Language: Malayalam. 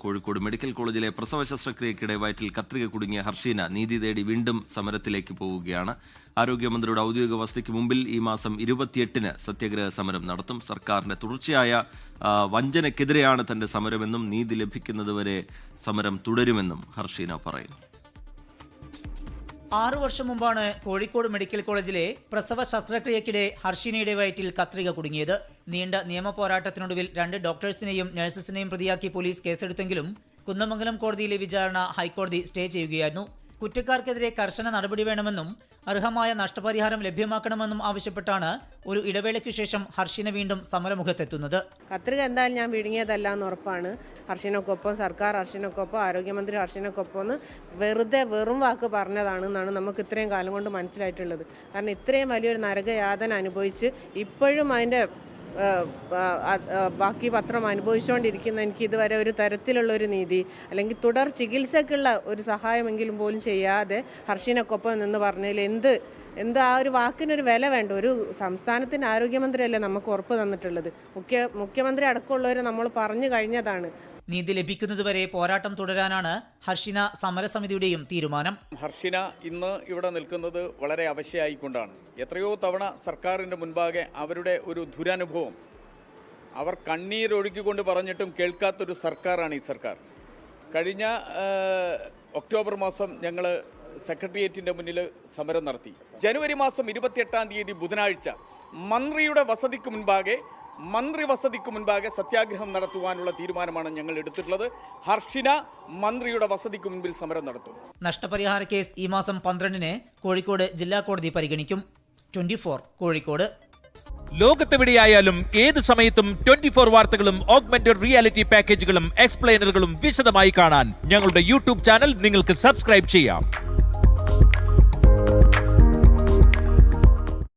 കോഴിക്കോട് മെഡിക്കൽ കോളേജിലെ പ്രസവ ശസ്ത്രക്രിയക്കിടെ വയറ്റിൽ കത്രിക കുടുങ്ങിയ ഹർഷീന നീതി തേടി വീണ്ടും സമരത്തിലേക്ക് പോവുകയാണ്. ആരോഗ്യമന്ത്രിയുടെ ഔദ്യോഗിക വസതിക്ക് മുമ്പിൽ ഈ മാസം 28-ന് സത്യാഗ്രഹ സമരം നടത്തും. സർക്കാരിന്റെ തുടർച്ചയായ വഞ്ചനയ്ക്കെതിരെയാണ് തന്റെ സമരമെന്നും നീതി ലഭിക്കുന്നതുവരെ സമരം തുടരുമെന്നും ഹർഷീന പറയുന്നു. 6 വർഷം മുമ്പാണ് കോഴിക്കോട് മെഡിക്കൽ കോളേജിലെ പ്രസവ ശസ്ത്രക്രിയക്കിടെ ഹർഷീനയുടെ വയറ്റിൽ കത്രിക കുടുങ്ങിയത്. നീണ്ട നിയമ പോരാട്ടത്തിനൊടുവിൽ 2 ഡോക്ടേഴ്സിനെയും നഴ്സസിനെയും പ്രതിയാക്കി പോലീസ് കേസെടുത്തെങ്കിലും കുന്നമംഗലം കോടതിയിലെ വിചാരണ ഹൈക്കോടതി സ്റ്റേ ചെയ്യുകയായിരുന്നു. കുറ്റക്കാർക്കെതിരെ കർശന നടപടി വേണമെന്നും അർഹമായ നഷ്ടപരിഹാരം ലഭ്യമാക്കണമെന്നും ആവശ്യപ്പെട്ടാണ് ഒരു ഇടവേളയ്ക്കു ശേഷം ഹർഷീന വീണ്ടും സമരമുഖത്തെത്തുന്നത്. കത്രിക എന്തായാലും ഞാൻ വിഴുങ്ങിയതല്ല എന്ന് ഉറപ്പാണ്. ഹർഷീനക്കൊപ്പം സർക്കാർ, ഹർഷീനക്കൊപ്പം ആരോഗ്യമന്ത്രി, ഹർഷീനക്കൊപ്പം എന്ന് വെറും വാക്ക് പറഞ്ഞതാണെന്നാണ് നമുക്ക് ഇത്രയും കാലം കൊണ്ട് മനസ്സിലായിട്ടുള്ളത്. കാരണം ഇത്രയും വലിയൊരു നരകയാതന അനുഭവിച്ച് ഇപ്പോഴും അതിൻ്റെ ബാക്കി പത്രം അനുഭവിച്ചുകൊണ്ടിരിക്കുന്ന എനിക്ക് ഇതുവരെ ഒരു തരത്തിലുള്ളൊരു നീതി അല്ലെങ്കിൽ തുടർ ചികിത്സക്കുള്ള ഒരു സഹായമെങ്കിലും പോലും ചെയ്യാതെ ഹർഷീനക്കൊപ്പം എന്ന് പറഞ്ഞതിൽ എന്ത് ആ ഒരു വാക്കിനൊരു വില വേണ്ട. ഒരു സംസ്ഥാനത്തിൻ്റെ ആരോഗ്യമന്ത്രിയല്ലേ നമുക്ക് ഉറപ്പ് തന്നിട്ടുള്ളത്. മുഖ്യമന്ത്രി അടക്കമുള്ളവരെ നമ്മൾ പറഞ്ഞു കഴിഞ്ഞതാണ്. നീതി ലഭിക്കുന്നതുവരെ പോരാട്ടം തുടരാനാണ് ഹർഷീന സമരസമിതിയുടെയും തീരുമാനം. ഹർഷീന ഇന്ന് ഇവിടെ നിൽക്കുന്നത് വളരെ അവശയായിക്കൊണ്ടാണ്. എത്രയോ തവണ സർക്കാരിൻ്റെ മുൻപാകെ അവരുടെ ഒരു ദുരനുഭവം അവർ കണ്ണീരൊഴുക്കിക്കൊണ്ട് പറഞ്ഞിട്ടും കേൾക്കാത്തൊരു സർക്കാരാണ് ഈ സർക്കാർ. കഴിഞ്ഞ ഒക്ടോബർ മാസം ഞങ്ങൾ സെക്രട്ടേറിയറ്റിൻ്റെ മുന്നിൽ സമരം നടത്തി. ജനുവരി മാസം 28-ാം തീയതി ബുധനാഴ്ച മന്ത്രിവസതിക്ക് മുൻപാകെ സത്യാഗ്രഹം നടത്തുവാനുള്ള തീരുമാനമാണ് ഞങ്ങൾ എടുത്തിട്ടുള്ളത്. ഹർഷീന മന്ത്രിയുടെ വസതിക്ക് മുൻപിൽ സമരം നടത്തും. നഷ്ടപരിഹാര കേസ് ഈ മാസം 12-ന് കോഴിക്കോട് ജില്ലാ കോടതി പരിഗണിക്കും. 24 കോഴിക്കോട്. ലോകത്തെവിടെയായാലും ഏത് സമയത്തും 24 വാർത്തകളും ഓഗ്മെന്റഡ് റിയാലിറ്റി പാക്കേജുകളും എക്സ്പ്ലെയിനറുകളും വിശദമായി കാണാൻ ഞങ്ങളുടെ യൂട്യൂബ് ചാനൽ നിങ്ങൾക്ക് സബ്സ്ക്രൈബ് ചെയ്യാം.